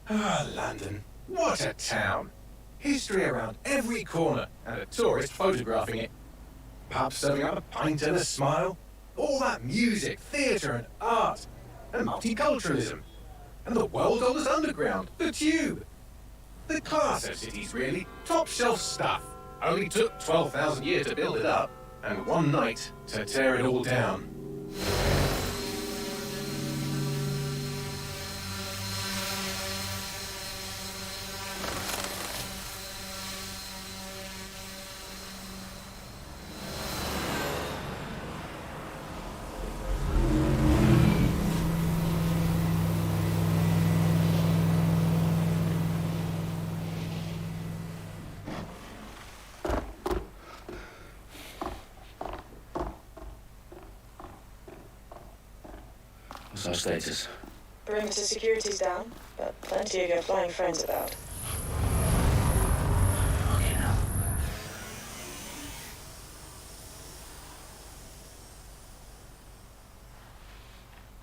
Ah, London. What a town. History around every corner and a tourist photographing it. Pubs serving up a pint and a smile. All that music, theatre and art. And multiculturalism. And the world-oldest underground, the Tube. The class of cities, really. Top-shelf stuff. Only took 12,000 years to build it up. And one night to tear it all down. What's our status? Perimeter security's down, but plenty of your flying friends about. Okay, now.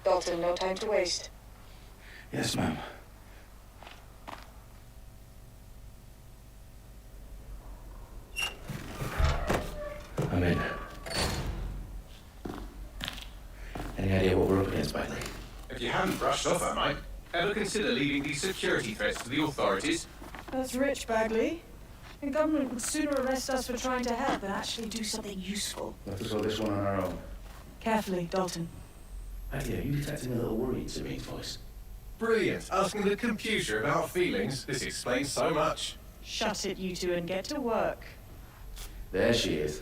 Dalton, no time to waste. Yes, ma'am. I'm in. Any idea what we're up against, Bailey? If you hadn't brushed off, I might. Ever consider leaving these security threats to the authorities? That's rich, Bagley. The government would sooner arrest us for trying to help than actually do something useful. We'll have to sort this one on our own. Carefully, Dalton. Bailey, are you detecting a little worry in Sabine's voice? Brilliant. Asking the computer about feelings. This explains so much. Shut it, you two, and get to work. There she is.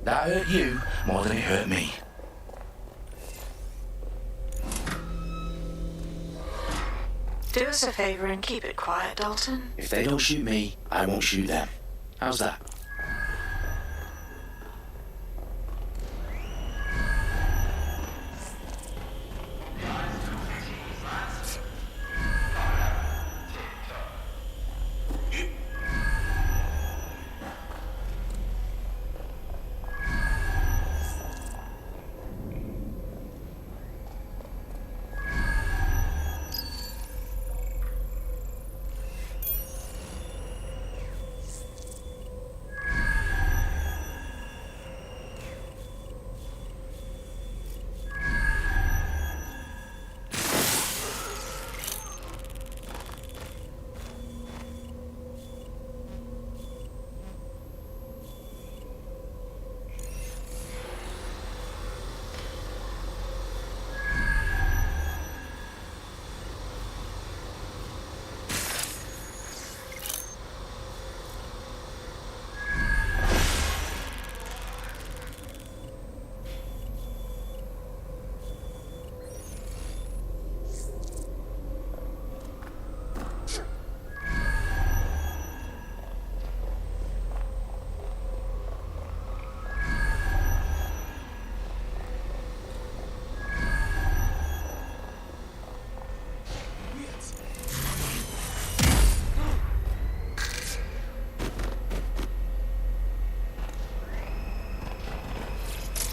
That hurt you more than it hurt me. Do us a favor and keep it quiet, Dalton. If they don't shoot me, I won't shoot them. How's that?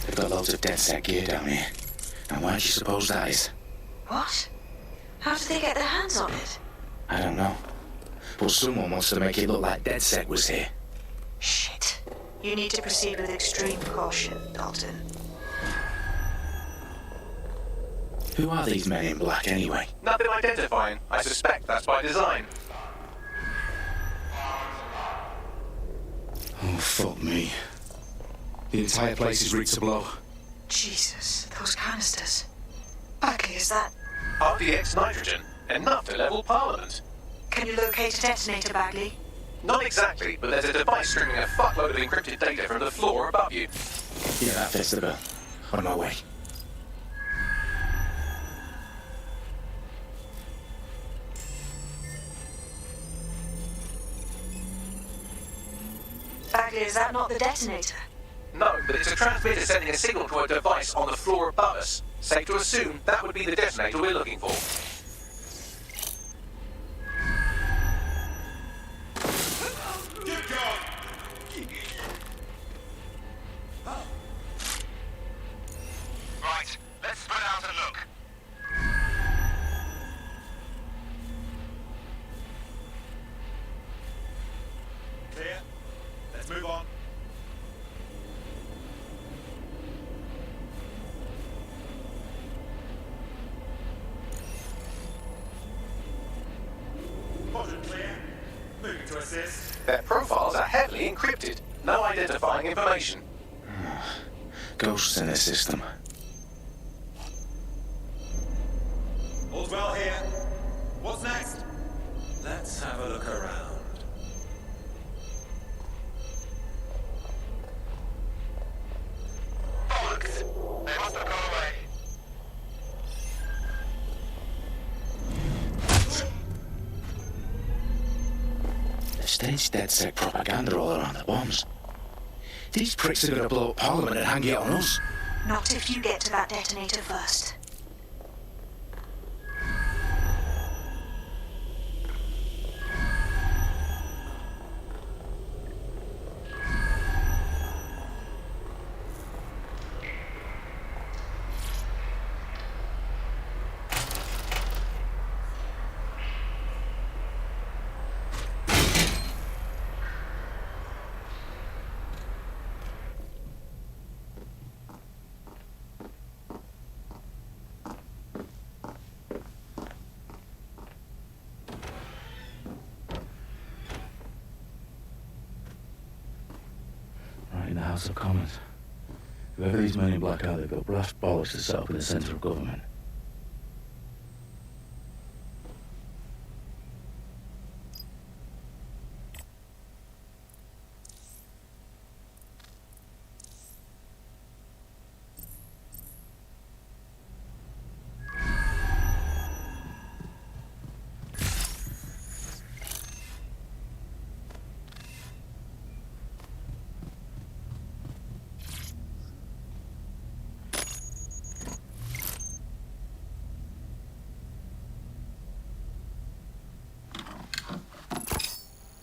They've got loads of DedSec gear down here. And why do you suppose that is? What? How did they get their hands on it? I don't know. But someone wants to make it look like DedSec was here. Shit. You need to proceed with extreme caution, Dalton. Who are these men in black anyway? Nothing identifying. I suspect that's by design. Oh, fuck me. The entire place is rigged to blow. Jesus, those canisters. Bagley, is that... RDX nitrogen. Enough to level Parliament. Can you locate a detonator, Bagley? Not exactly, but there's a device streaming a fuckload of encrypted data from the floor above you. Yeah, that fits the bill. On my way. Bagley, is that not the detonator? No, but it's a transmitter sending a signal to a device on the floor above us. Safe to assume that would be the detonator we're looking for. Get going! Right, let's spread out and look. Clear. Let's move on. Quadrant clear. Moving to assist. Their profiles are heavily encrypted. No identifying information. Ghosts in the system. All's well here. What's next? Let's have a look around. Bollocks! They must have gone away. They've staged DedSec propaganda all around the bombs. These pricks are gonna blow up Parliament and hang it on us. Not if you get to that detonator first. Right in the House of Commons. Whoever these men in black are, they've got brass bollocks to set up in the centre of government.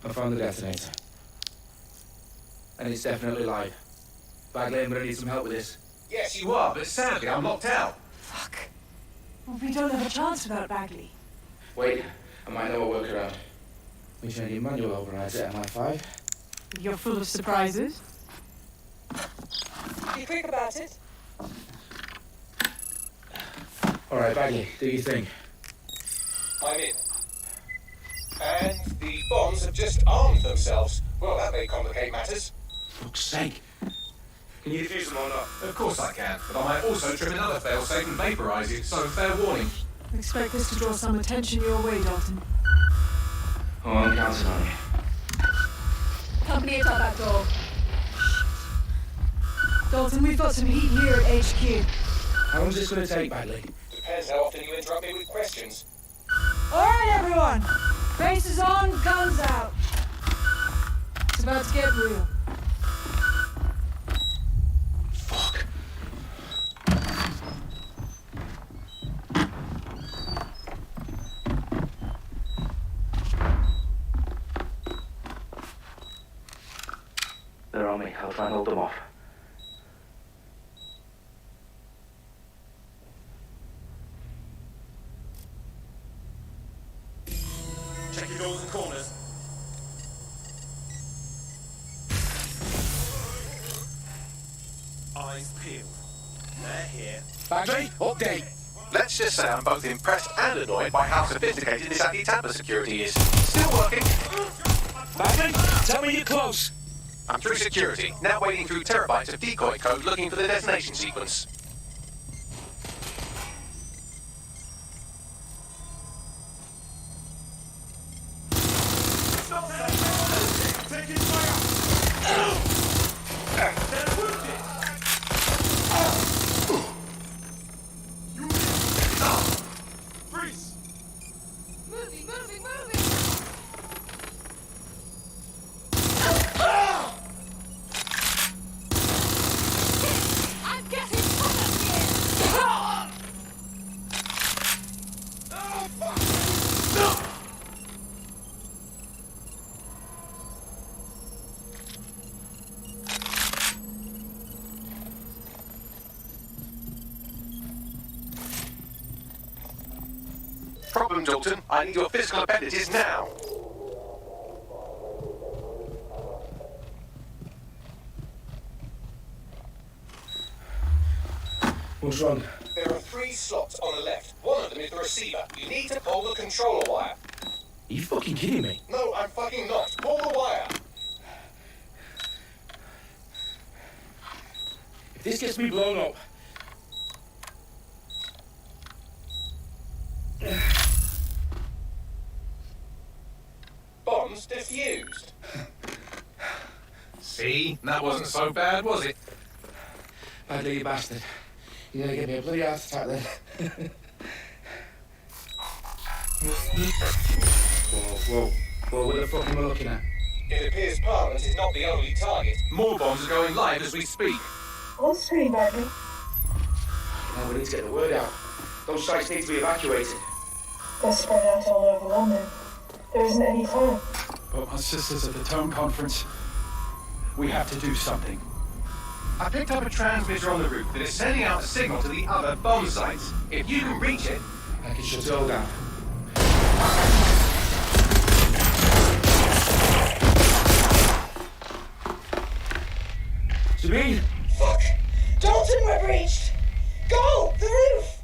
I found the detonator. And it's definitely live. Bagley, I'm gonna need some help with this. Yes, you are, but sadly I'm locked out. Fuck. Well, we don't have a chance without Bagley. Wait, I might know a workaround. Which any manual overrides at MI5? You're full of surprises. Be quick about it. Alright, Bagley, do your thing. I'm in. And the bombs have just armed themselves. Well, that may complicate matters. Fuck's sake. Can you defuse them or not? Of course I can, but I might also trim another failsafe and vaporize you, so fair warning. Expect this to draw some attention your way, Dalton. Oh, I'm counting on you. Company at our back door. Dalton, we've got some heat here at HQ. How long's this gonna take, Bagley? Depends how often you interrupt me with questions. All right, everyone. Faces on, guns out. It's about to get real. Fuck. They're on me. I'll try and hold them off. Check your doors and corners. Eyes peeled. They're here. Bagley, update! Let's just say I'm both impressed and annoyed by how sophisticated this anti-tamper security is. Still working. Bagley, tell me you're close. I'm through security, now wading through terabytes of decoy code looking for the detonation sequence. Taking fire! They're wounded! You freeze! Moving. I'm getting full of here! problem, Dalton. I need your physical abilities now. What's wrong? There are 3 slots on the left. One of them is the receiver. You need to pull the controller wire. Are you fucking kidding me? No, I'm fucking not. Pull the wire. If this gets me blown up... Bombs defused. See? That wasn't so bad, was it? Badly, you bastard. You're gonna give me a bloody heart attack then. Whoa, what the fuck am I looking at? It appears Parliament is not the only target. More bombs are going live as we speak. On screen, Bradley. Now we need to get the word out. Those sites need to be evacuated. They're spread out all over London. There isn't any time. But my sister's at the town conference. We have to do something. I picked up a transmitter on the roof that is sending out a signal to the other bomb sites. If you can reach it... I can shut it all down. Sabine! Fuck! Dalton, we're breached! Go! The roof!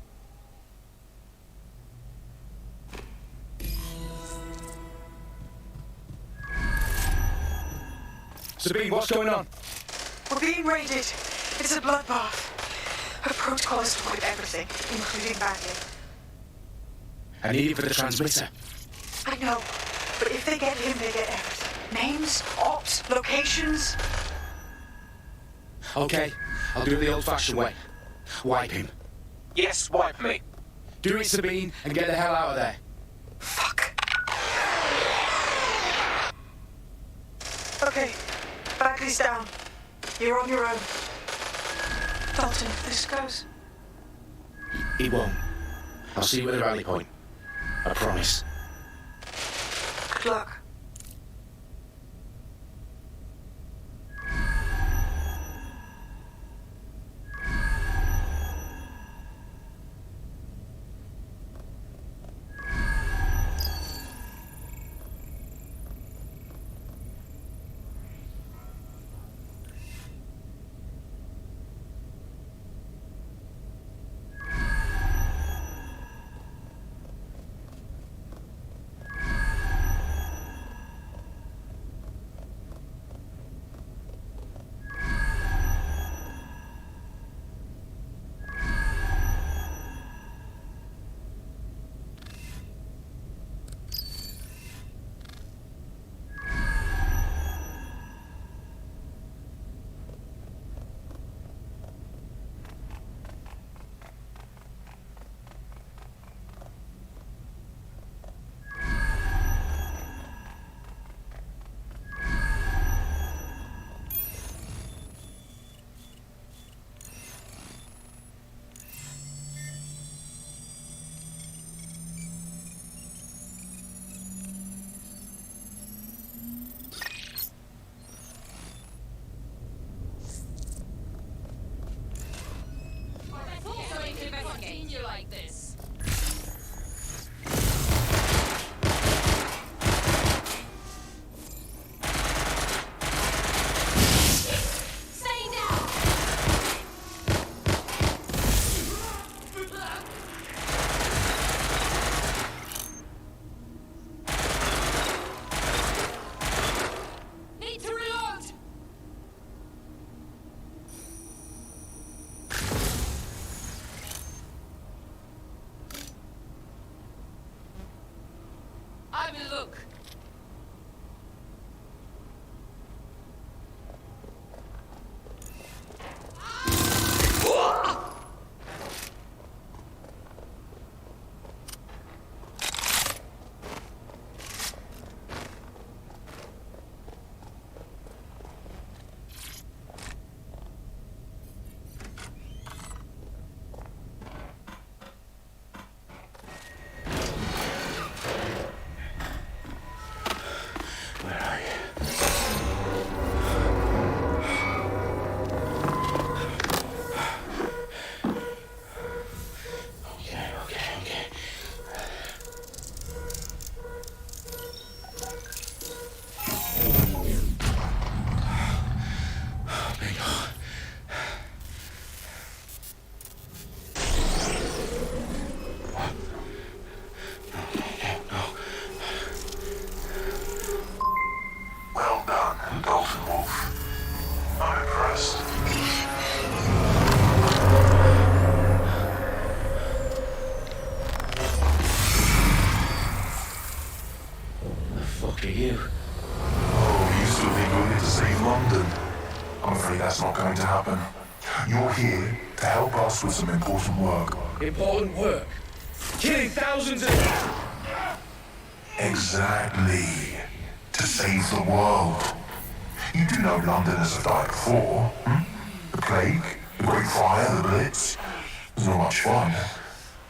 Sabine, what's going on? We're being raided. It's a bloodbath. Her protocol is to wipe everything, including Bagley. I need it for the transmitter. I know, but if they get him, they get everything. Names, ops, locations. Okay, I'll do it the old-fashioned way. Wipe him. Yes, wipe me. Do it, Sabine, and get the hell out of there. Fuck. Okay, Bagley's down. You're on your own. Dalton, if this goes... He won't. I'll see you at the rally point. I promise. Good luck. you. Oh, you still think you're here to save London? I'm afraid that's not going to happen. You're here to help us with some important work. Important work? Killing thousands of... Exactly. To save the world. You do know Londoners have died before, hmm? The plague, the Great Fire, the Blitz. It's not much fun.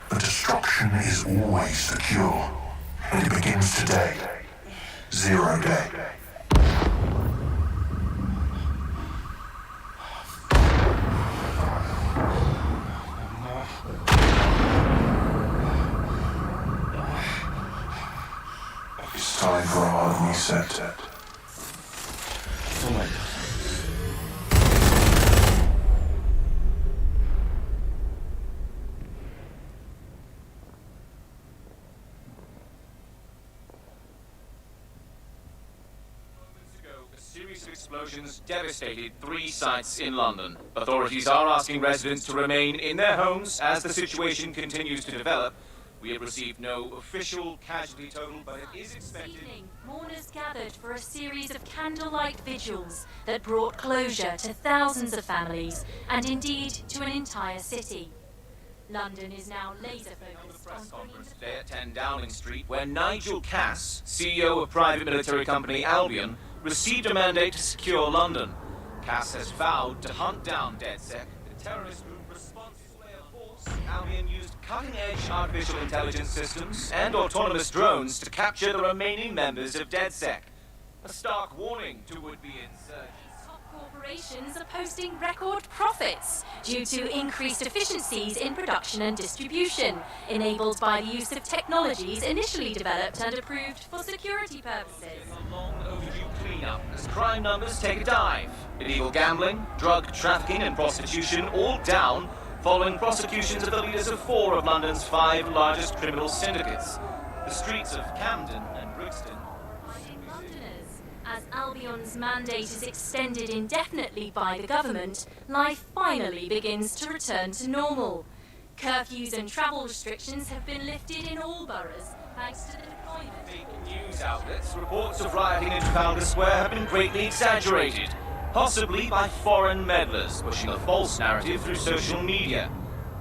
But destruction is always the cure. And it begins today. 0 day. It's time for a hard reset. Oh my God. A series of explosions devastated 3 sites in London. Authorities are asking residents to remain in their homes as the situation continues to develop. We have received no official casualty total, but it is expected... This evening, mourners gathered for a series of candlelight vigils that brought closure to thousands of families, and indeed to an entire city. London is now laser-focused press conference today at 10 Downing Street, where Nigel Cass, CEO of private military company Albion, received a mandate to secure London. Cass has vowed to hunt down DedSec, the terrorist group responsible for force. Albion used cutting-edge artificial intelligence systems and autonomous drones to capture the remaining members of DedSec. A stark warning to would-be insurgents. Top corporations are posting record profits due to increased efficiencies in production and distribution, enabled by the use of technologies initially developed and approved for security purposes. A long overdue cleanup as crime numbers take a dive. Illegal gambling, drug trafficking and prostitution all down following prosecutions of the leaders of 4 of London's 5 largest criminal syndicates. The streets of Camden and Brixton. Londoners, as Albion's mandate is extended indefinitely by the government, life finally begins to return to normal. Curfews and travel restrictions have been lifted in all boroughs, thanks to the deployment. Fake news outlets, reports of rioting in Trafalgar Square have been greatly exaggerated, possibly by foreign meddlers pushing a false narrative through social media.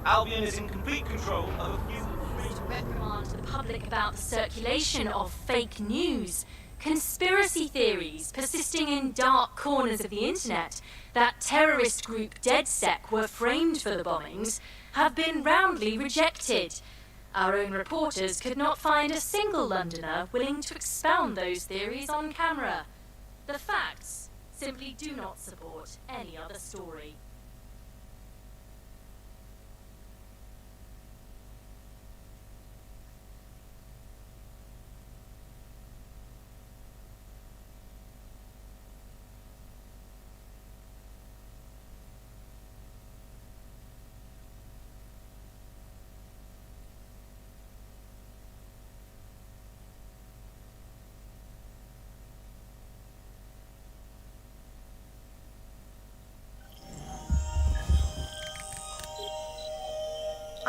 Albion is in complete control of a few... To reprimand the public about the circulation of fake news, conspiracy theories persisting in dark corners of the internet that terrorist group DedSec were framed for the bombings have been roundly rejected. Our own reporters could not find a single Londoner willing to expound those theories on camera. The facts simply do not support any other story.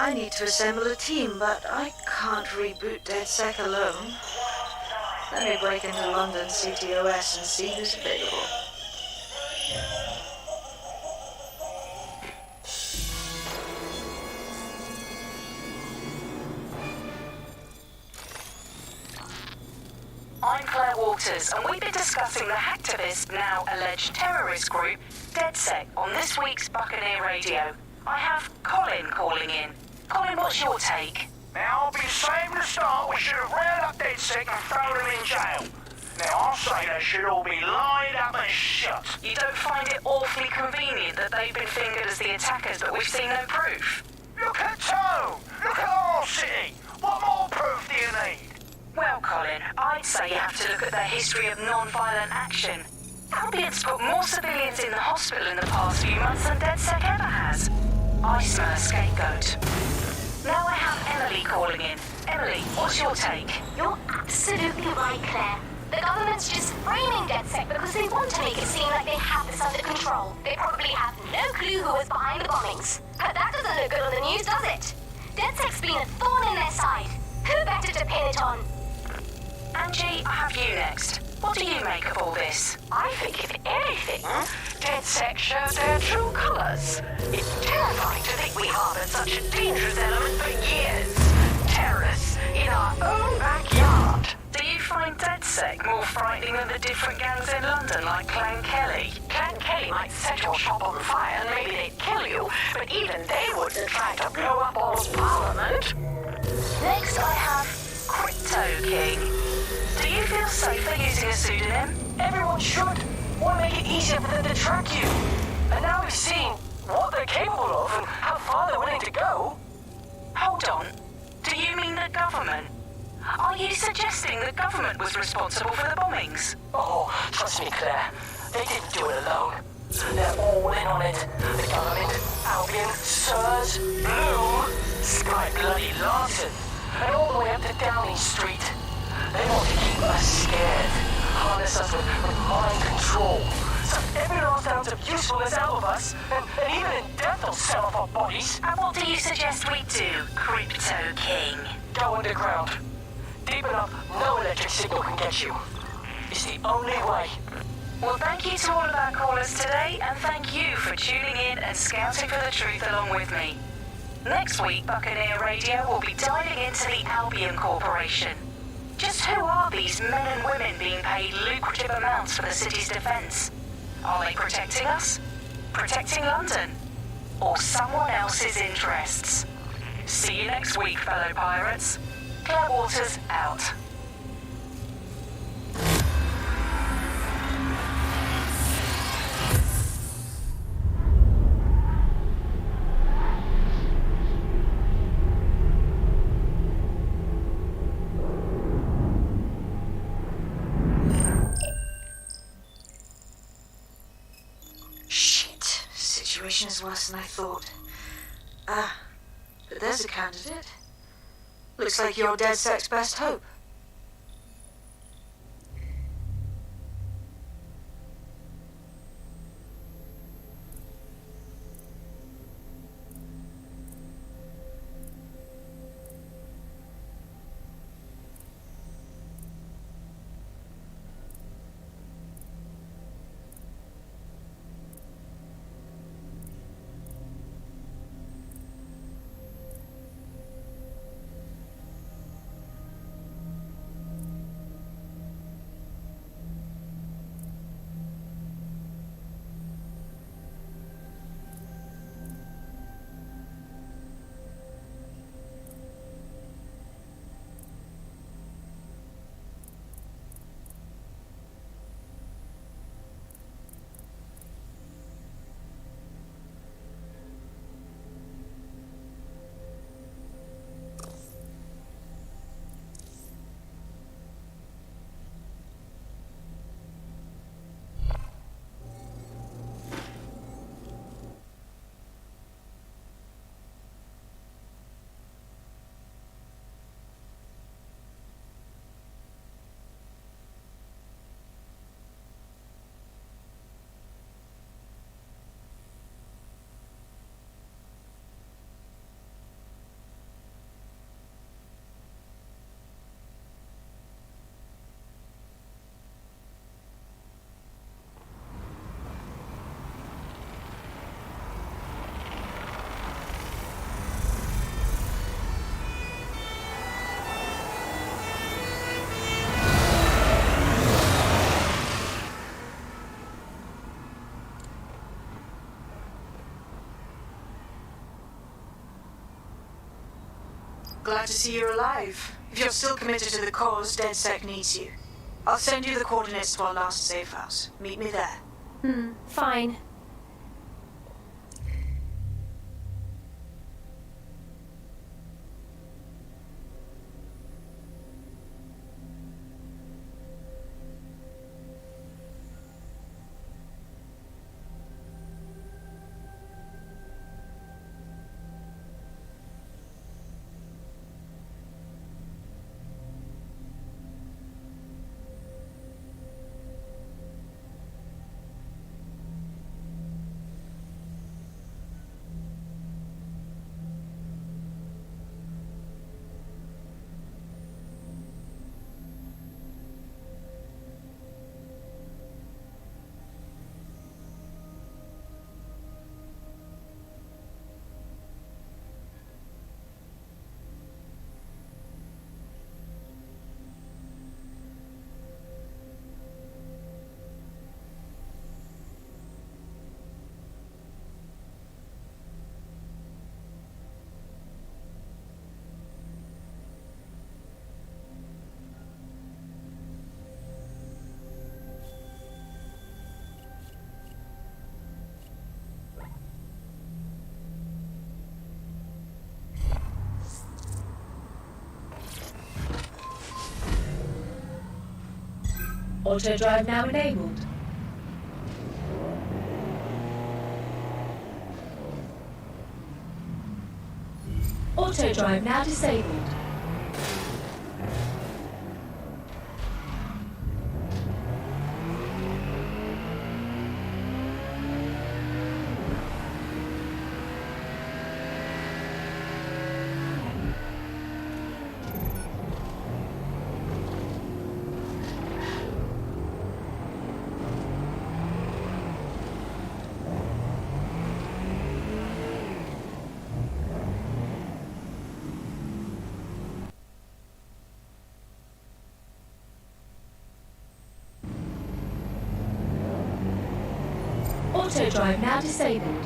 I need to assemble a team, but I can't reboot DedSec alone. Let me break into London CTOS and see who's available. I'm Claire Waters, and we've been discussing the hacktivist, now alleged terrorist group, DedSec, on this week's Buccaneer Radio. I have Colin calling in. Colin, what's your take? Now, I've been saying from the start we should have rounded up DedSec and thrown them in jail. Now, I'll say they should all be lined up and shot. You don't find it awfully convenient that they've been fingered as the attackers, but we've seen no proof? Look at Tone! Look at our city! What more proof do you need? Well, Colin, I'd say you have to look at their history of non-violent action. Albion's put more civilians in the hospital in the past few months than DedSec ever has. I smell a scapegoat. Now I have Emily calling in. Emily, what's your take? You're absolutely right, Claire. The government's just framing DedSec because they want to make it seem like they have this under control. They probably have no clue who was behind the bombings. But that doesn't look good on the news, does it? DedSec's been a thorn in their side. Who better to pin it on? Angie, I have you next. What do you make of all this? I think, if anything, DedSec showed their true colours. It's terrifying to think we harboured such a dangerous element for years. Terrorists in our own backyard. Do you find DedSec more frightening than the different gangs in London, like Clan Kelly? Clan Kelly might set your shop on fire and maybe they'd kill you, but even they wouldn't try to blow up all Parliament. Next I have Crypto King. Do you feel safer using a pseudonym? Everyone should. Why make it easier for them to track you? And now we've seen what they're capable of and how far they're willing to go. Hold on. Do you mean the government? Are you suggesting the government was responsible for the bombings? Oh, trust me, Claire. They didn't do it alone. They're all in on it. The government, Albion, Sirs, Bloom, Sky Bloody Larson, and all the way up to Downing Street. They want to keep us scared, harness us with mind control, suck every last ounce of usefulness out of us, and even in death they'll sell off our bodies. And what do you suggest we do, Crypto King? Go underground. Deep enough, no electric signal can get you. It's the only way. Well, thank you to all of our callers today, and thank you for tuning in and scouting for the truth along with me. Next week, Buccaneer Radio will be diving into the Albion Corporation. Just who are these men and women being paid lucrative amounts for the city's defence? Are they protecting us? Protecting London? Or someone else's interests? See you next week, fellow pirates. Claire Waters out. Situation is worse than I thought. But there's a candidate. Looks like you're DedSec's best hope. Glad to see you're alive. If you're still committed to the cause, DedSec needs you. I'll send you the coordinates to our last safe house. Meet me there. Fine. Auto drive now enabled. Auto drive now disabled. Auto drive now disabled.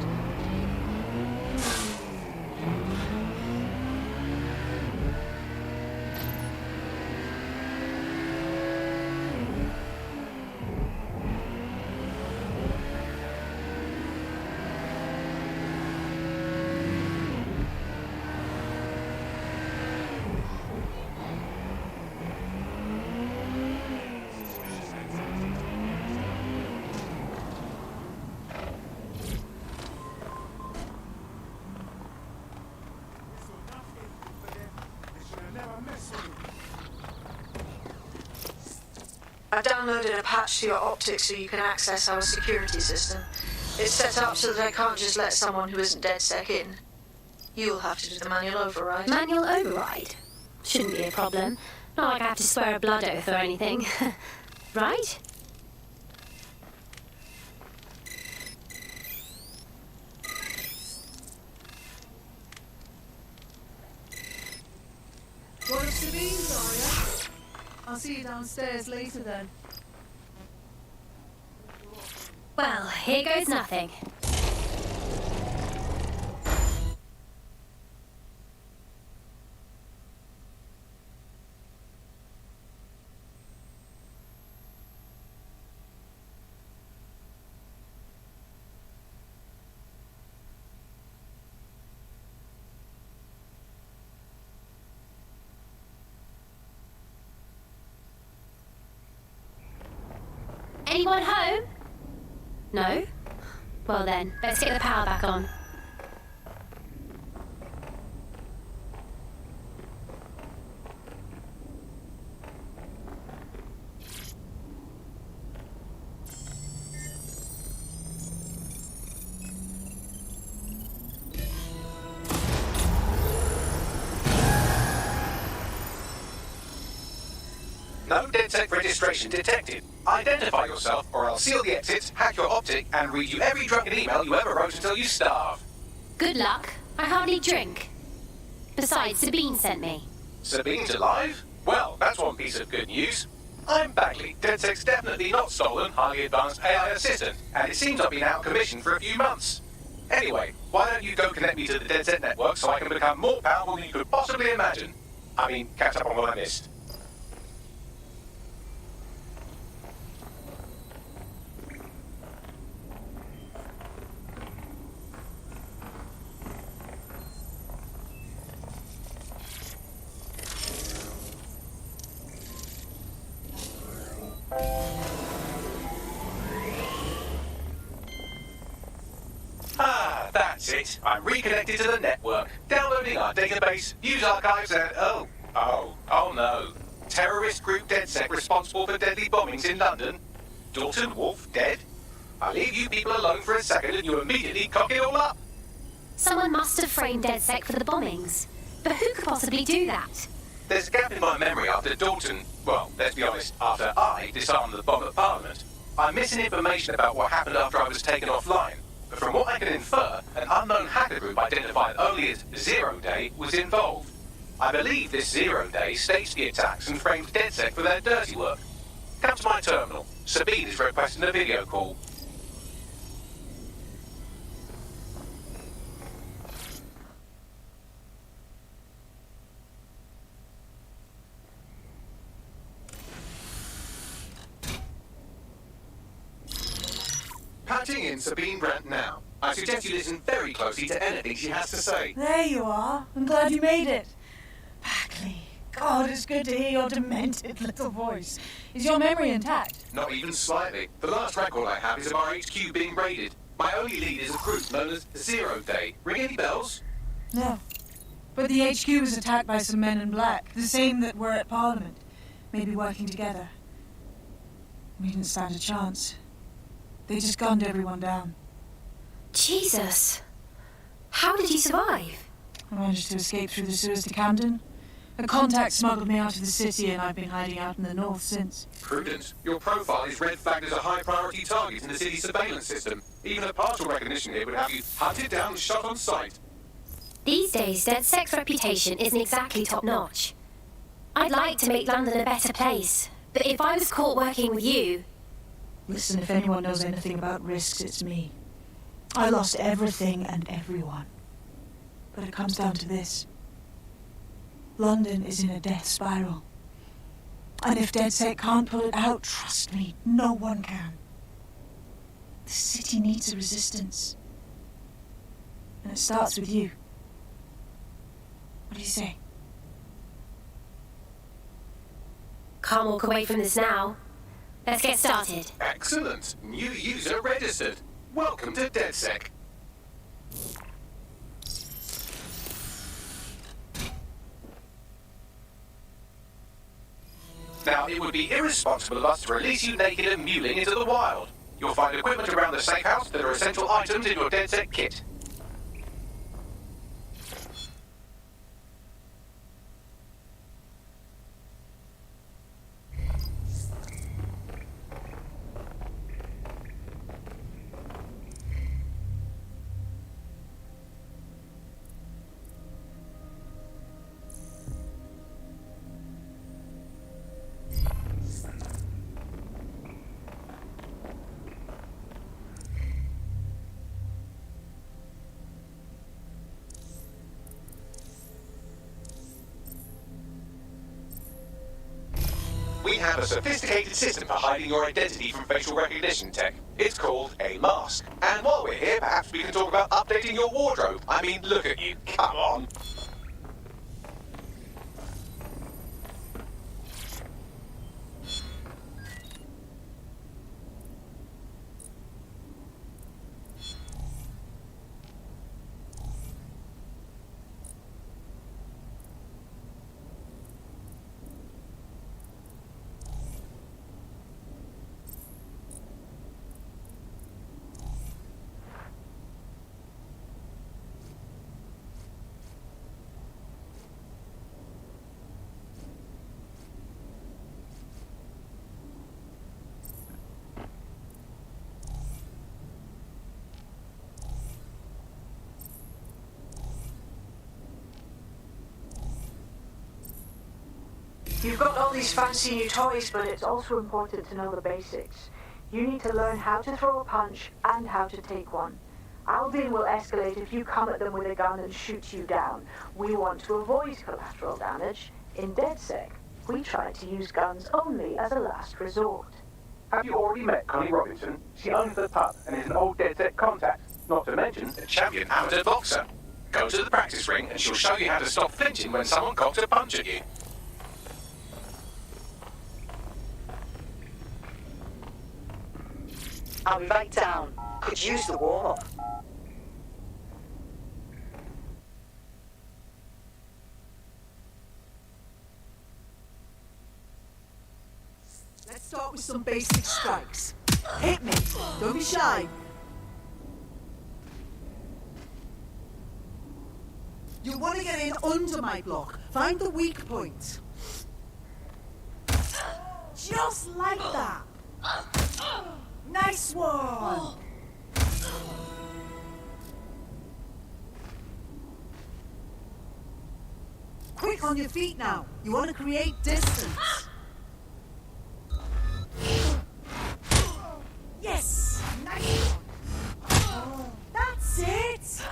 I've downloaded a patch to your optics so you can access our security system. It's set up so that I can't just let someone who isn't DedSec in. You'll have to do the manual override. Manual override? Shouldn't be a problem. Not like I have to swear a blood oath or anything. Right? One of Sabine's, are ya? I'll see you downstairs later then. Well, here goes nothing. Anyone home? No? Well then, let's get the power back on. No DedSec registration detected. Identify yourself or I'll seal the exits, hack your optic, and read you every drunken email you ever wrote until you starve. Good luck. I hardly drink. Besides, Sabine sent me. Sabine's alive? Well, that's one piece of good news. I'm Bagley, DedSec's definitely not stolen, highly advanced AI assistant, and it seems I've been out of commission for a few months. Anyway, why don't you go connect me to the DedSec network so I can become more powerful than you could possibly imagine? I mean, catch up on what I missed. Ah, that's it. I'm reconnected to the network, downloading our database, news archives, and oh no. Terrorist group DedSec responsible for deadly bombings in London. Dalton Wolf dead? I leave you people alone for a second and you immediately cock it all up. Someone must have framed DedSec for the bombings. But who could possibly do that? There's a gap in my memory after Dalton, well, let's be honest, after I disarmed the bomb at Parliament. I'm missing information about what happened after I was taken offline. But from what I can infer, an unknown hacker group identified only as Zero Day was involved. I believe this 0 Day staged the attacks and framed DedSec for their dirty work. Come to my terminal. Sabine is requesting a video call. Patching in Sabine Brandt now. I suggest you listen very closely to anything she has to say. There you are. I'm glad you made it. Bagley. God, it's good to hear your demented little voice. Is your memory intact? Not even slightly. The last record I have is of our HQ being raided. My only lead is a group known as Zero Day. Ring any bells? No. But the HQ was attacked by some men in black, the same that were at Parliament. Maybe working together. We didn't stand a chance. They just gunned everyone down. Jesus. How did you survive? I managed to escape through the sewers to Camden. A contact smuggled me out of the city, and I've been hiding out in the north since. Prudent. Your profile is red flagged as a high-priority target in the city's surveillance system. Even a partial recognition here would have you hunted down and shot on sight. These days, DedSec's reputation isn't exactly top-notch. I'd like to make London a better place, but if I was caught working with you... Listen, if anyone knows anything about risks, it's me. I lost everything and everyone. But it comes down to this. London is in a death spiral. And if DedSec can't pull it out, trust me, no one can. The city needs a resistance. And it starts with you. What do you say? Can't walk away from this now. Let's get started. Excellent. New user registered. Welcome to DedSec. Now, it would be irresponsible of us to release you naked and mewling into the wild. You'll find equipment around the safe house that are essential items in your DedSec kit. We have a sophisticated system for hiding your identity from facial recognition tech. It's called a mask. And while we're here, perhaps we can talk about updating your wardrobe. I mean, look at you. Come on. You've got all these fancy new toys, but it's also important to know the basics. You need to learn how to throw a punch and how to take one. Albion will escalate if you come at them with a gun and shoot you down. We want to avoid collateral damage. In DedSec, we try to use guns only as a last resort. Have you already met Connie Robinson? She owns the pub and is an old DedSec contact, not to mention a champion amateur boxer. Go to the practice ring and she'll show you how to stop flinching when someone cocks a punch at you. I'll be right down. Could use the warm-up. Let's start with some basic strikes. Hit me. Don't be shy. You want to get in under my block. Find the weak point. Just like that. Nice one! Quick on your feet now. You want to create distance. Yes! Nice one! That's it!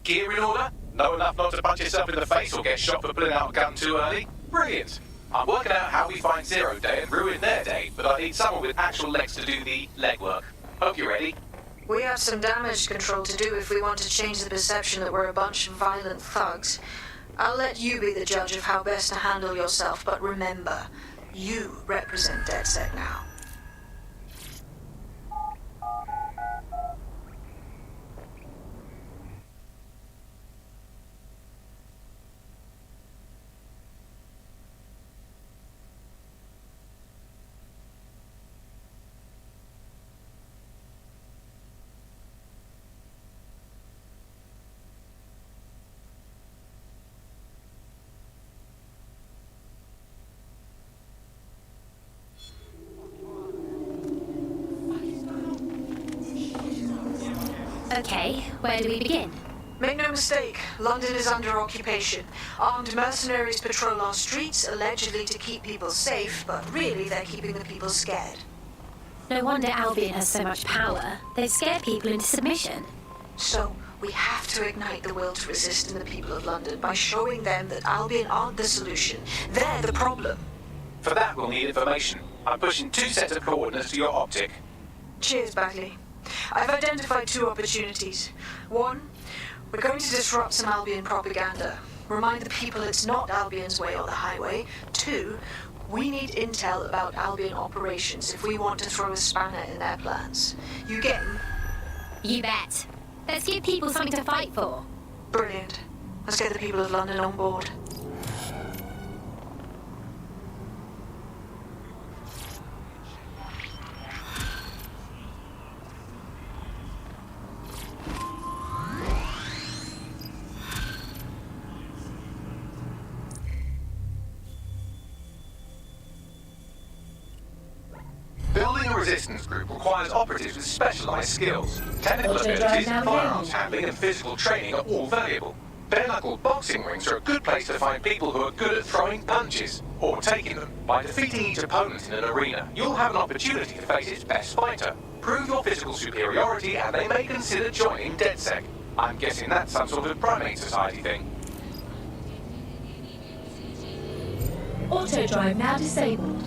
Gear in order? Know enough not to punch yourself in the face or get shot for pulling out a gun too early? Brilliant. I'm working out how we find Zero Day and ruin their day, but I need someone with actual legs to do the legwork. Hope you're ready. We have some damage control to do if we want to change the perception that we're a bunch of violent thugs. I'll let you be the judge of how best to handle yourself, but remember, you represent DedSec now. Okay, where do we begin? Make no mistake, London is under occupation. Armed mercenaries patrol our streets, allegedly to keep people safe, but really they're keeping the people scared. No wonder Albion has so much power. They scare people into submission. So, we have to ignite the will to resist in the people of London by showing them that Albion aren't the solution. They're the problem. For that, we'll need information. I'm pushing 2 sets of coordinates to your optic. Cheers, Bagley. I've identified 2 opportunities. 1, we're going to disrupt some Albion propaganda. Remind the people it's not Albion's way or the highway. 2, we need intel about Albion operations if we want to throw a spanner in their plans. You game? You bet. Let's give people something to fight for. Brilliant. Let's get the people of London on board. Building a resistance group requires operatives with specialized skills. Technical abilities, firearms handling, and physical training are all valuable. Bare-knuckle boxing rings are a good place to find people who are good at throwing punches, or taking them. By defeating each opponent in an arena, you'll have an opportunity to face its best fighter. Prove your physical superiority, and they may consider joining DedSec. I'm guessing that's some sort of primate society thing. Auto drive now disabled.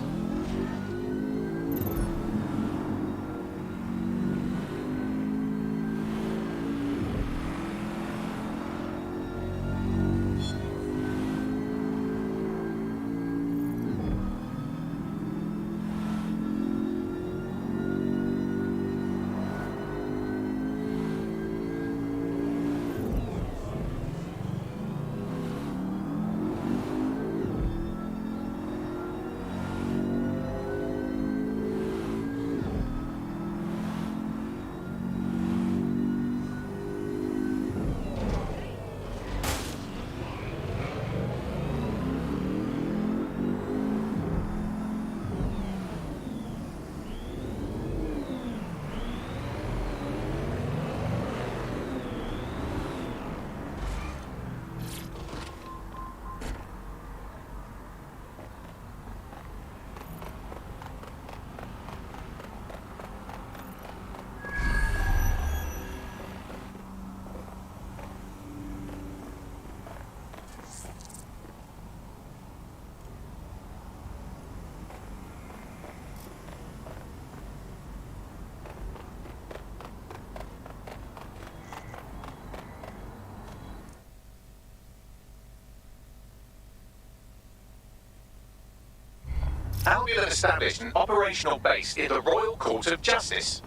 Albion have established an operational base in the Royal Court of Justice.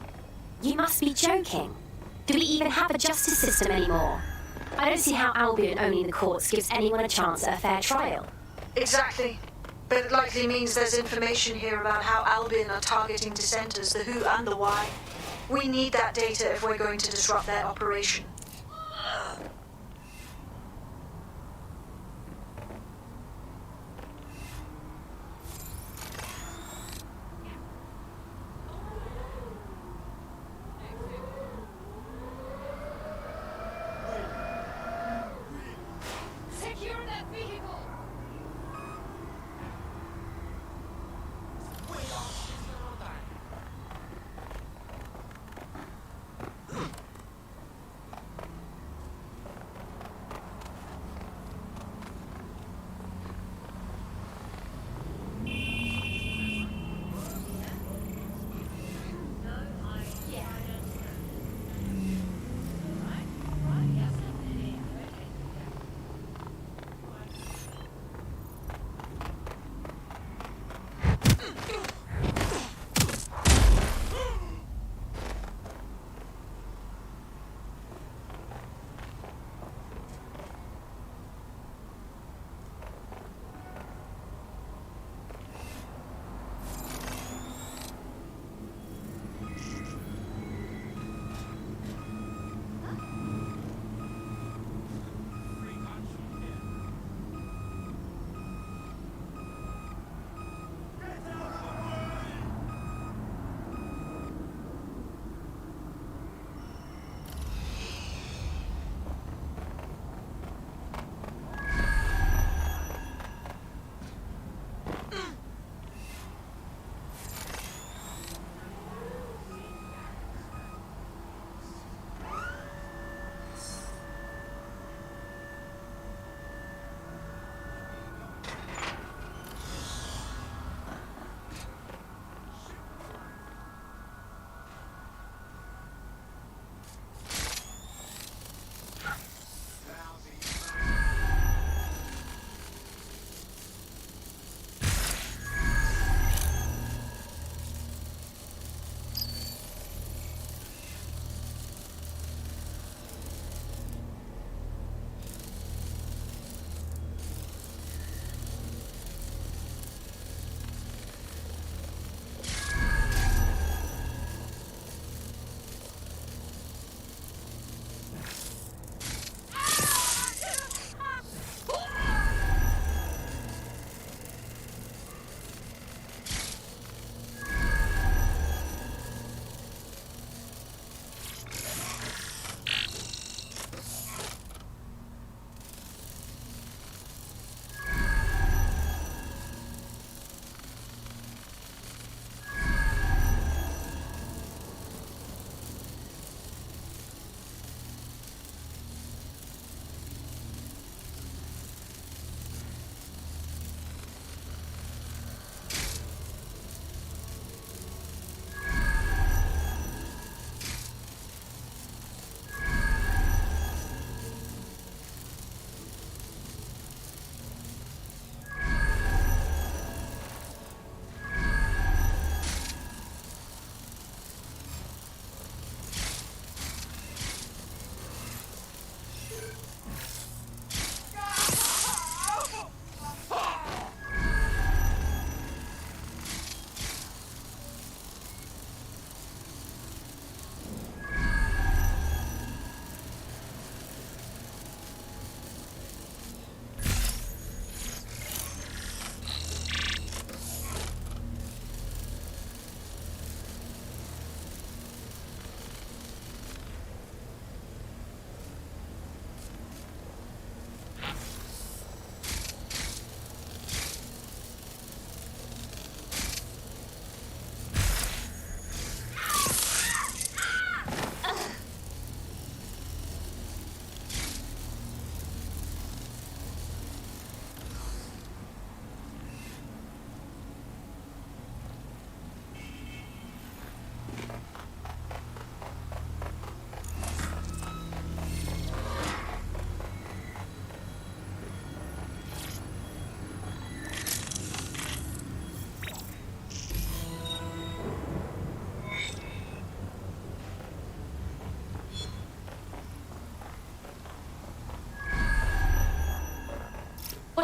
You must be joking. Do we even have a justice system anymore? I don't see how Albion owning the courts gives anyone a chance at a fair trial. Exactly. But it likely means there's information here about how Albion are targeting dissenters, the who and the why. We need that data if we're going to disrupt their operation.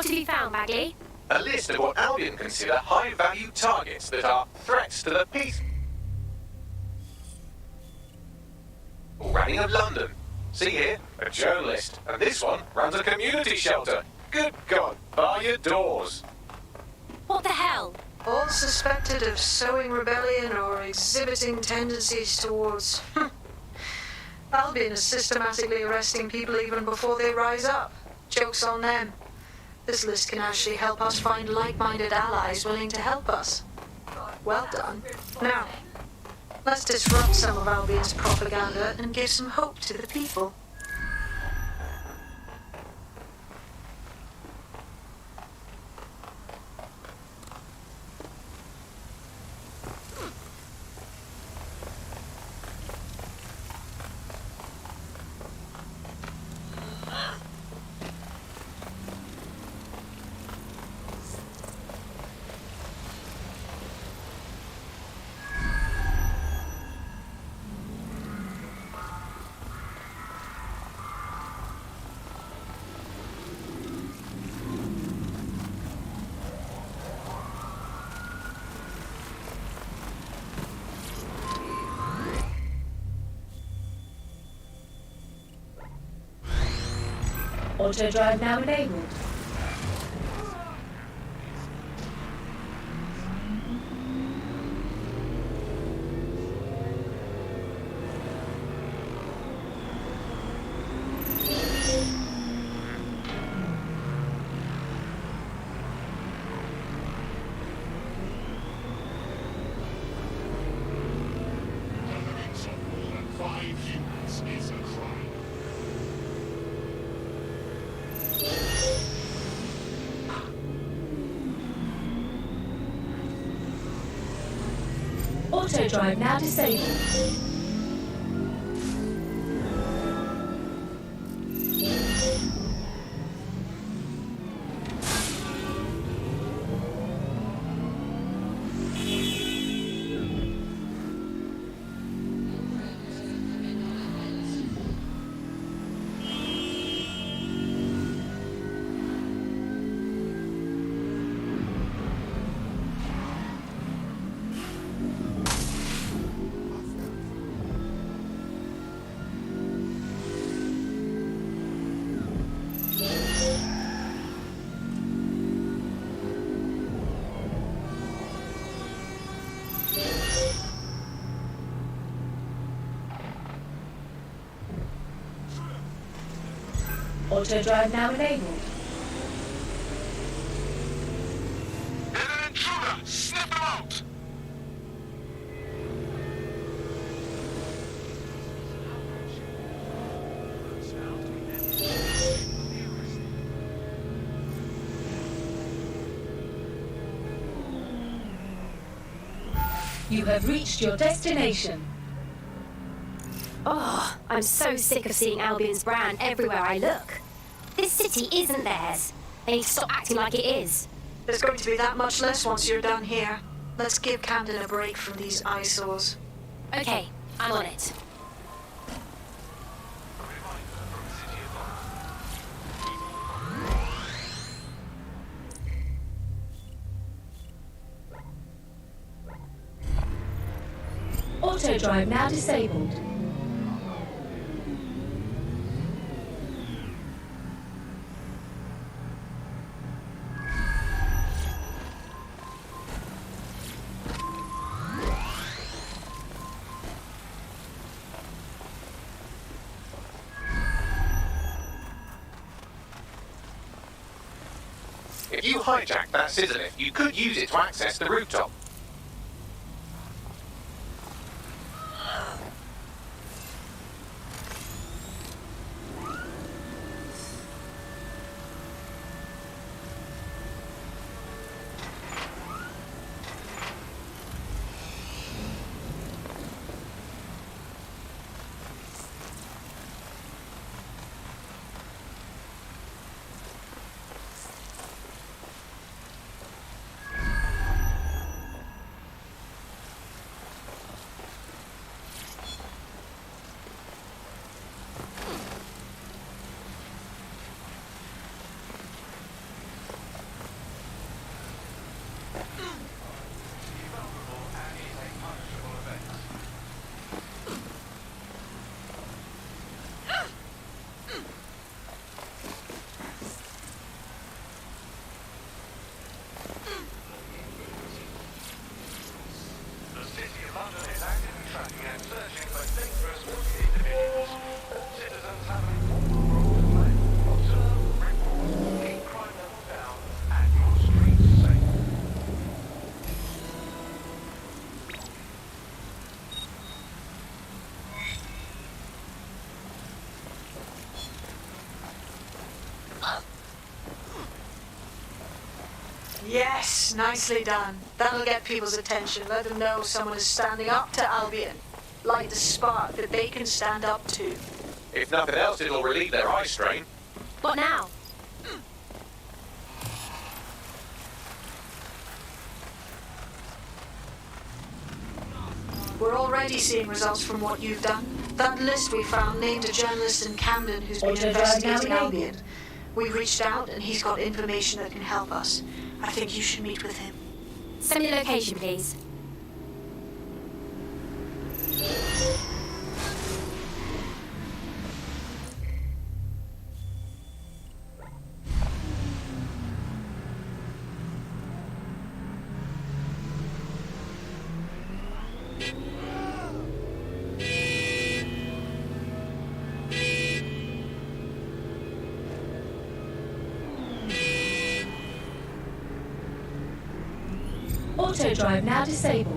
What have you found, Bagley? A list of what Albion consider high-value targets that are threats to the peace running of London. See here, a journalist, and this one runs a community shelter. Good God, bar your doors. What the hell? All suspected of sowing rebellion or exhibiting tendencies towards... Albion is systematically arresting people even before they rise up. Joke's on them. This list can actually help us find like-minded allies willing to help us. Well done. Now, let's disrupt some of Albion's propaganda and give some hope to the people. Auto drive now enabled. Auto drive now disabled. Auto drive now enabled. An intruder! Sniff him out! You have reached your destination. Oh, I'm so sick of seeing Albion's brand everywhere I look. This city isn't theirs. They need to stop acting like it is. There's going to be that much less once you're done here. Let's give Camden a break from these eyesores. Okay, I'm on it. Auto drive now disabled. If you hijack that scissor lift, you could use it to access the rooftop. Yes, nicely done. That'll get people's attention. Let them know someone is standing up to Albion. Light the spark that they can stand up to. If nothing else, it'll relieve their eye strain. What now? We're already seeing results from what you've done. That list we found named a journalist in Camden who's been investigating Albion. We reached out and he's got information that can help us. I think you should meet with him. Send me a location, please. Auto drive now disabled.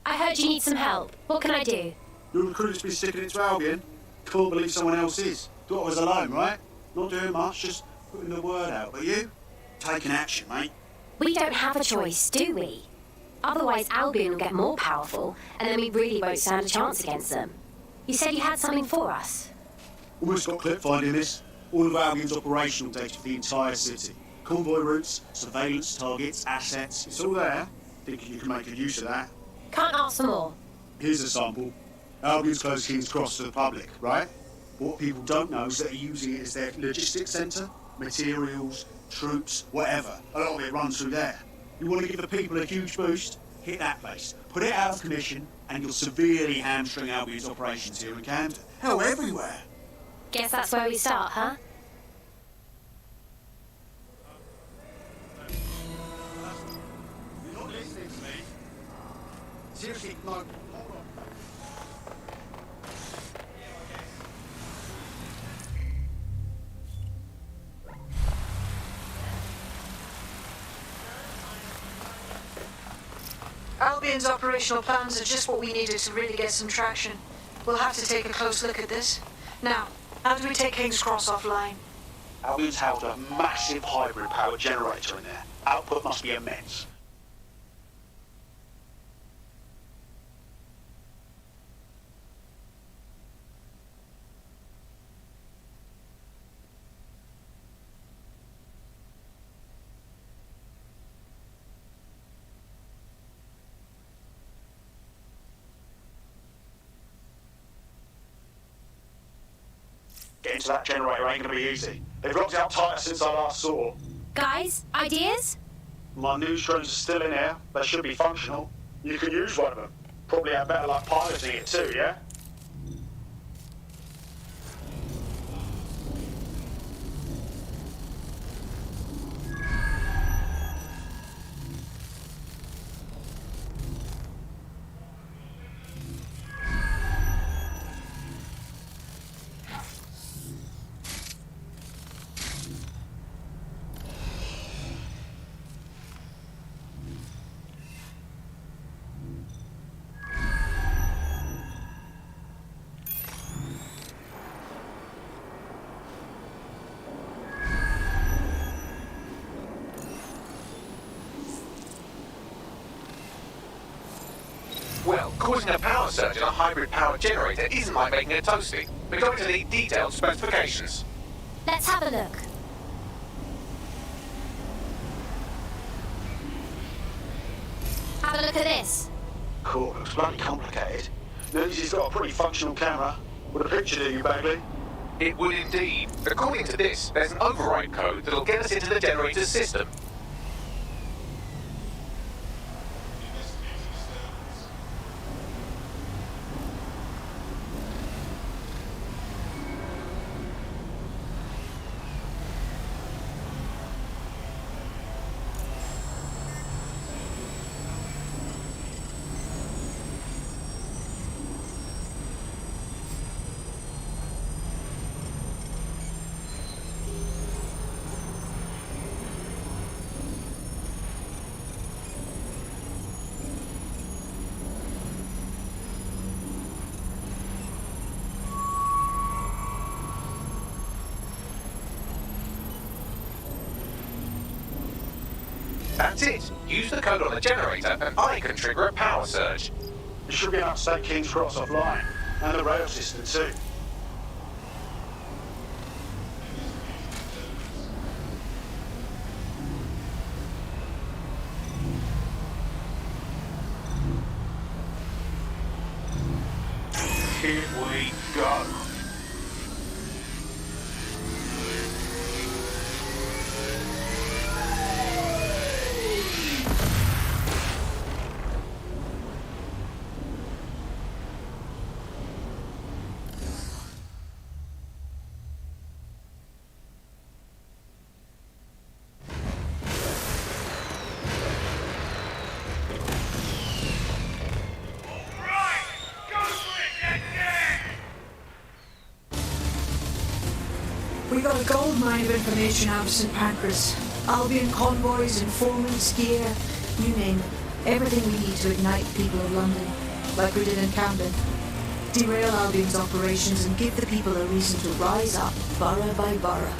I heard you need some help. What can I do? Your recruiter's been sticking it to Albion. Can't believe someone else is. Thought I was alone, right? Not doing much, just putting the word out. But you? Taking action, mate. We don't have a choice, do we? Otherwise Albion will get more powerful, and then we really won't stand a chance against them. You said you had something for us. Almost got clip finding this. All of Albion's operational data for the entire city. Convoy routes, surveillance targets, assets. It's all there. Think you can make good use of that. Can't ask for more. Here's a sample. Albion's closed King's Cross to the public, right? But what people don't know is that they're using it as their logistics centre, materials, troops, whatever. A lot of it runs through there. You want to give the people a huge boost? Hit that place. Put it out of commission, and you'll severely hamstring Albion's operations here in Camden. Hell, everywhere. Guess that's where we start, huh? You're not listening to me. Seriously, no. Hold on. Albion's operational plans are just what we needed to really get some traction. We'll have to take a close look at this. Now, how do we take King's Cross offline? Albion's housed a massive hybrid power generator in there. Output must be immense. Getting to that generator ain't gonna be easy. They've locked out tighter since I last saw. Guys, ideas? My news drones are still in here. They should be functional. You can use one of them. Probably have better luck piloting it too, yeah? Well, causing a power surge in a hybrid power generator isn't like making a toasty. We're going to need detailed specifications. Let's have a look. Have a look at this. Cool, looks bloody complicated. Notice he's got a pretty functional camera. Would a picture do you, Bagley? It would indeed. According to this, there's an override code that'll get us into the generator's system. That's it. Use the code on the generator and I can trigger a power surge. It should be enough to take King's Cross offline, and the rail system too. Here we go. We got a gold mine of information out of St. Pancras. Albion convoys, informants, gear, you name it. Everything we need to ignite the people of London, like we did in Camden. Derail Albion's operations and give the people a reason to rise up, borough by borough.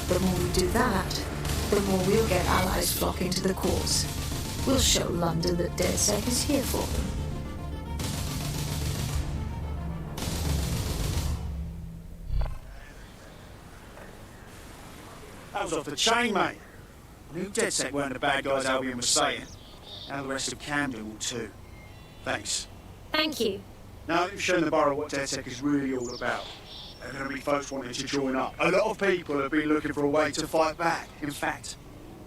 The more we do that, the more we'll get allies flocking to the cause. We'll show London that DedSec is here for them. That was off the chain, mate. I knew DedSec weren't the bad guys Albion was saying. Now the rest of Camden will too. Thanks. Thank you. Now that you've shown the borough what DedSec is really all about, there are going to be folks wanting to join up. A lot of people have been looking for a way to fight back. In fact,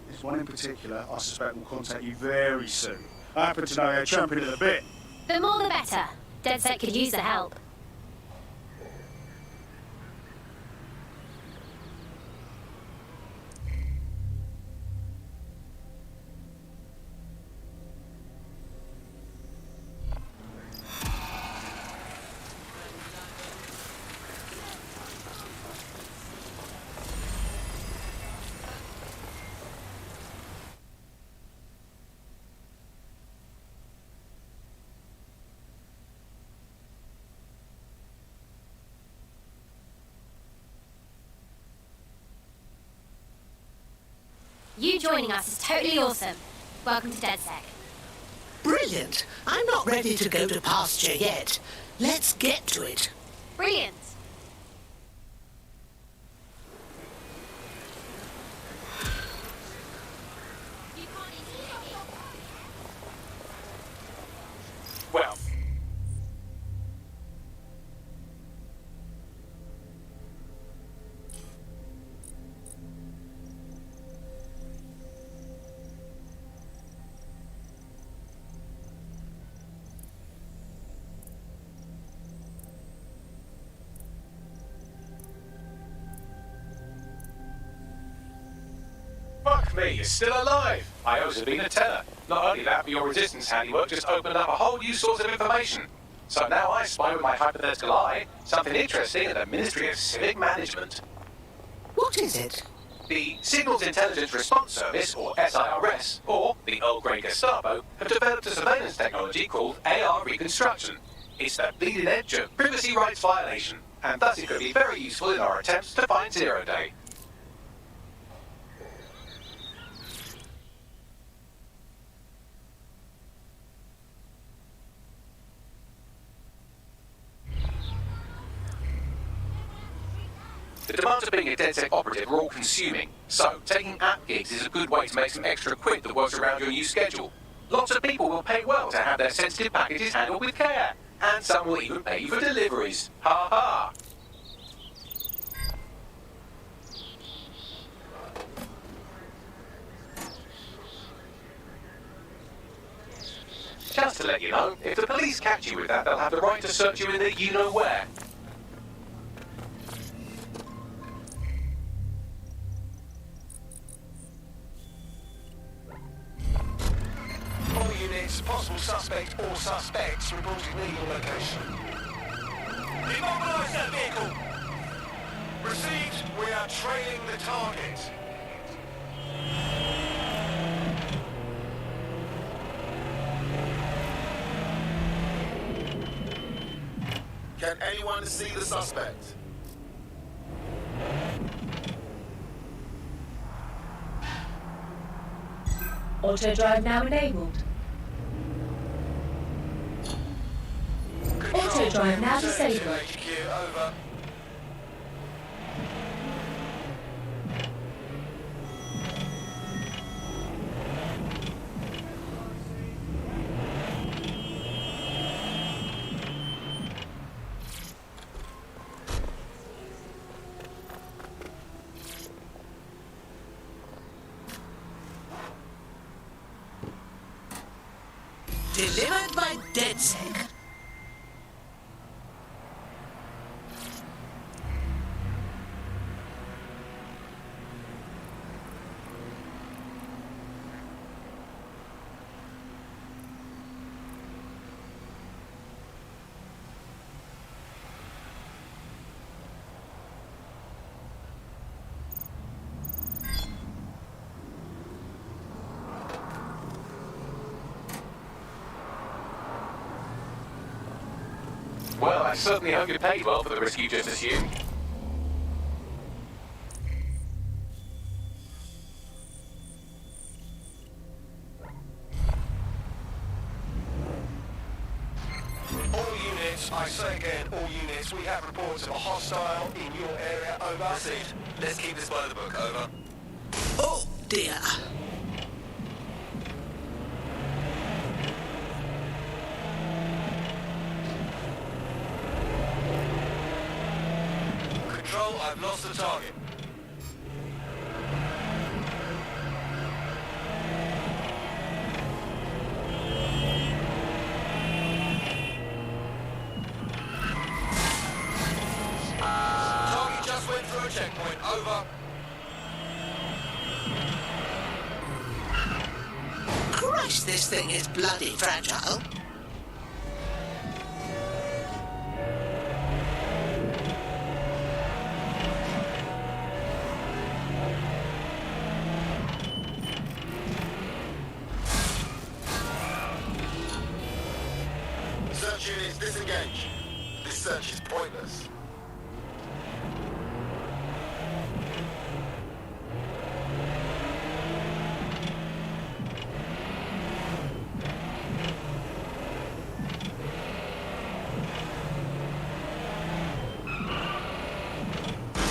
there's one in particular I suspect will contact you very soon. I happen to know they're champing at the bit. The more the better. DedSec could use the help. You joining us is totally awesome. Welcome to DedSec. Brilliant. I'm not ready to go to pasture yet. Let's get to it. Brilliant. Well, fuck me, you're still alive. I owe Sabine a tenner. Not only that, but your resistance handiwork just opened up a whole new source of information. So now I spy with my hypothetical eye something interesting at the Ministry of Civic Management. What is it? The Signals Intelligence Response Service, or SIRS, or the Earl Grey Gestapo, have developed a surveillance technology called AR Reconstruction. It's the bleeding edge of privacy rights violation, and thus it could be very useful in our attempts to find Zero Day. The demands of being a DedSec operative are all-consuming, so taking app gigs is a good way to make some extra quid that works around your new schedule. Lots of people will pay well to have their sensitive packages handled with care, and some will even pay you for deliveries. Ha ha! let you know. If the police catch you with that, they'll have the right to search you in the you-know-where. All units, possible suspect or suspects reporting legal location. Immobilise that vehicle! Received, we are trailing the target. Can anyone see the suspect? Auto drive now enabled. Auto drive now disabled. HQ, over. Delivered by DedSec. Well, I certainly hope you're paid well for the risk you just assumed. All units, I say again, all units, we have reports of a hostile in your area, over. Received. Let's keep this by the book, over. Oh dear. Control, I've lost the target. Target just went through a checkpoint, over. Christ, this thing is bloody fragile. Search units disengage. This search is pointless.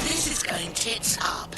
This is going tits up.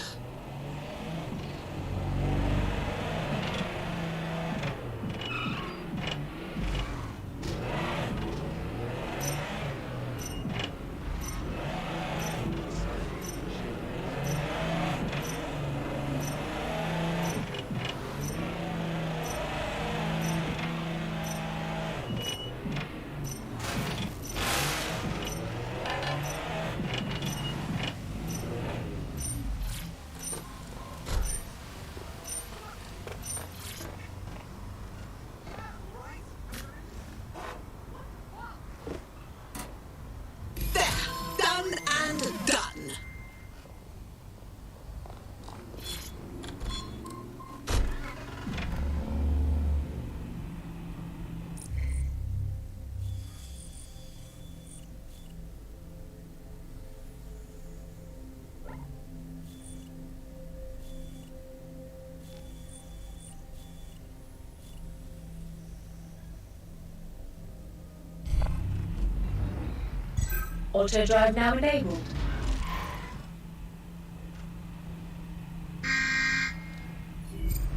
Auto drive now enabled.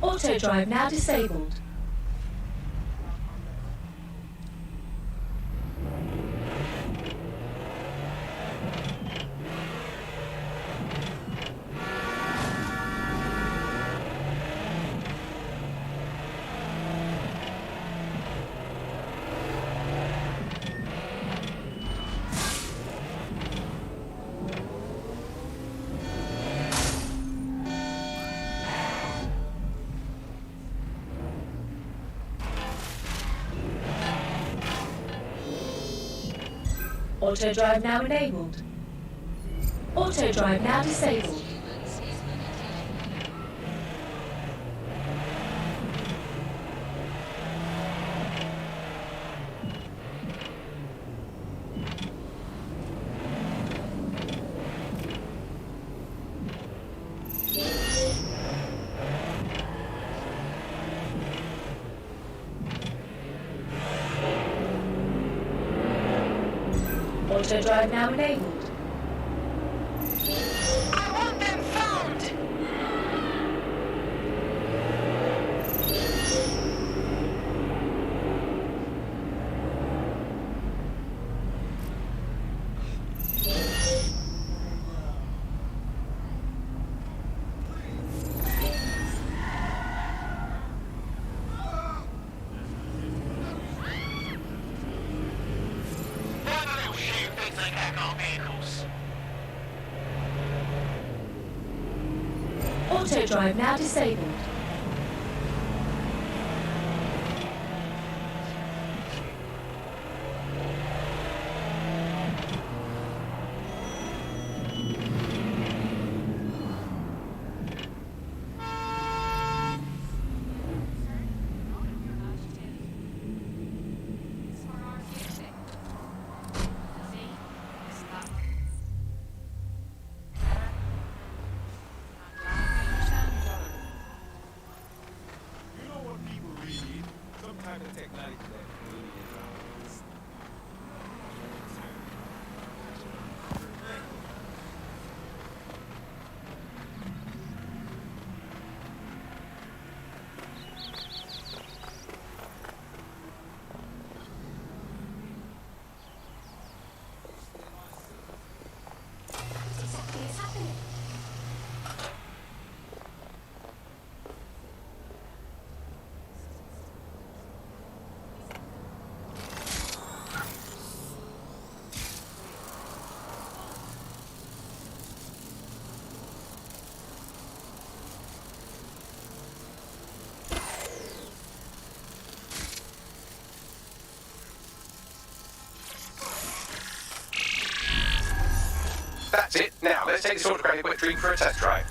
Auto drive now disabled. Auto drive now enabled. Auto drive now disabled. Auto drive now enabled. I want them found! Auto drive now disabled. That's it. Now, let's take this autographic wet dream for a test drive.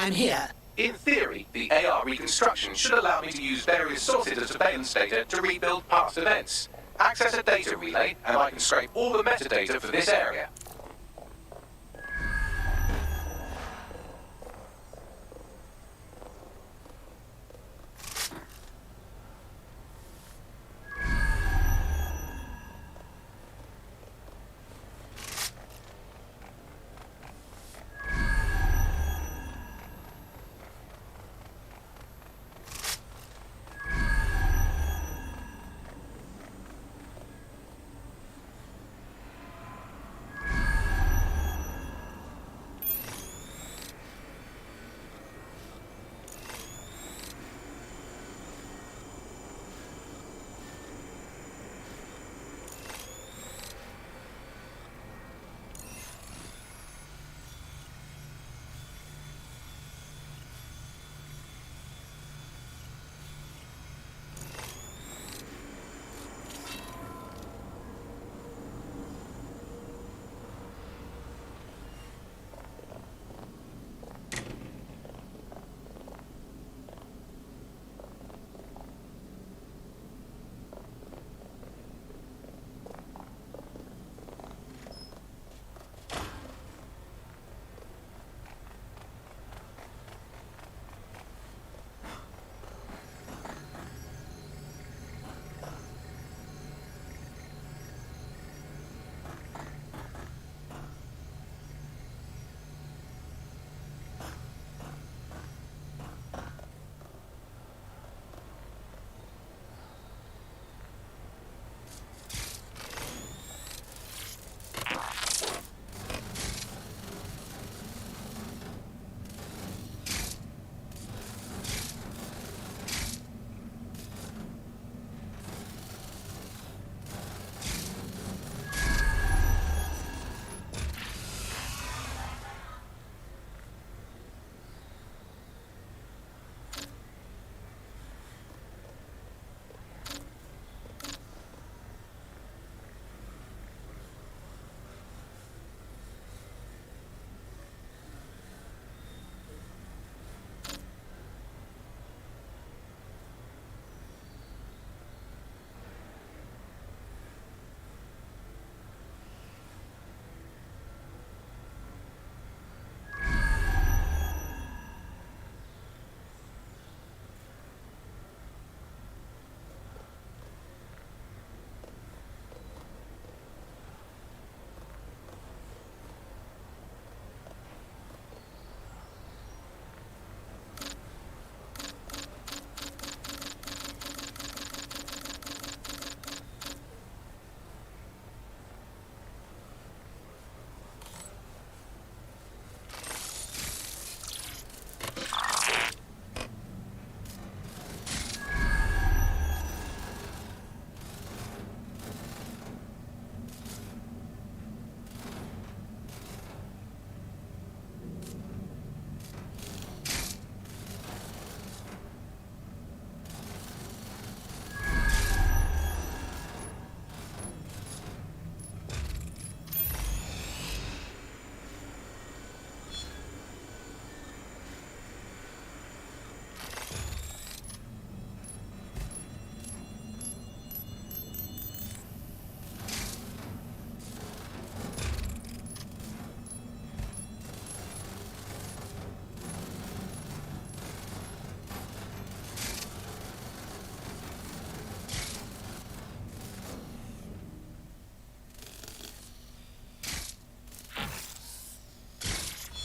I'm here. In theory, the AR reconstruction should allow me to use various sources of surveillance data to rebuild past events. Access a data relay, and I can scrape all the metadata for this area.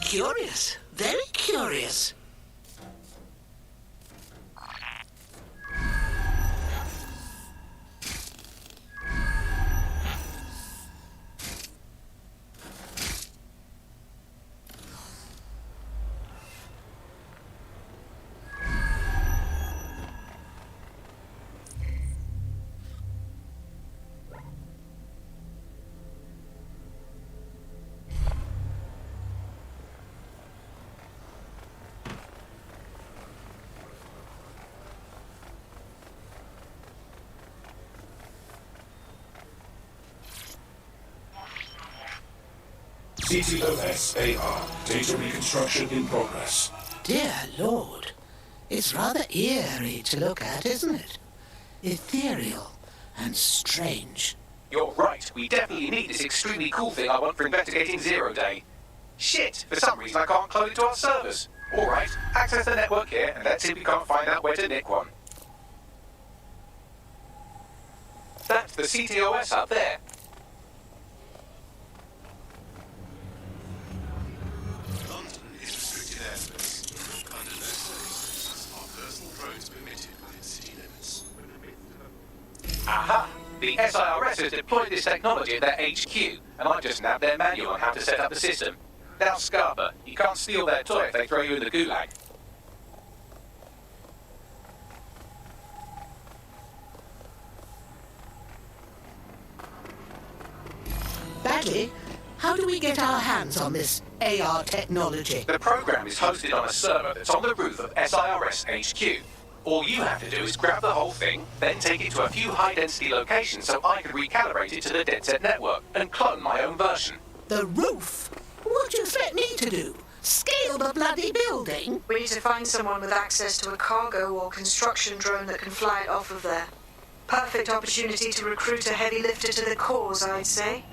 Curious. Very curious. CTOS-AR. Data reconstruction in progress. Dear Lord, it's rather eerie to look at, isn't it? Ethereal and strange. You're right. We definitely need this extremely cool thing I want for investigating Zero Day. Shit, for some reason I can't clone it to our servers. Alright, access the network here and let's see if we can't find out where to nick one. That's the CTOS up there. London is restricted airspace. Under no circumstances are personal drones permitted within city limits. Aha! The SIRS has deployed this technology at their HQ, and I just nabbed their manual on how to set up the system. Now, Scarpa, you can't steal their toy if they throw you in the gulag. Bagley, how do we get our hands on this AR technology? The program is hosted on a server that's on the roof of SIRS HQ. All you have to do is grab the whole thing, then take it to a few high-density locations so I can recalibrate it to the DedSec network and clone my own version. The roof? What do you expect me to do? Scale the bloody building? We need to find someone with access to a cargo or construction drone that can fly it off of there. Perfect opportunity to recruit a heavy lifter to the cause, I'd say.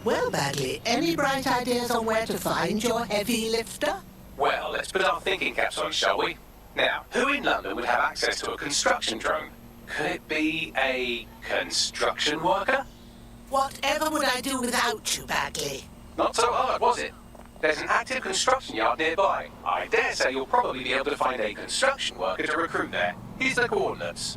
Well, Bagley, any bright ideas on where to find your heavy lifter? Well, let's put our thinking caps on, shall we? Now, who in London would have access to a construction drone? Could it be a construction worker? Whatever would I do without you, Bagley? Not so hard, was it? There's an active construction yard nearby. I dare say you'll probably be able to find a construction worker to recruit there. Here's the coordinates.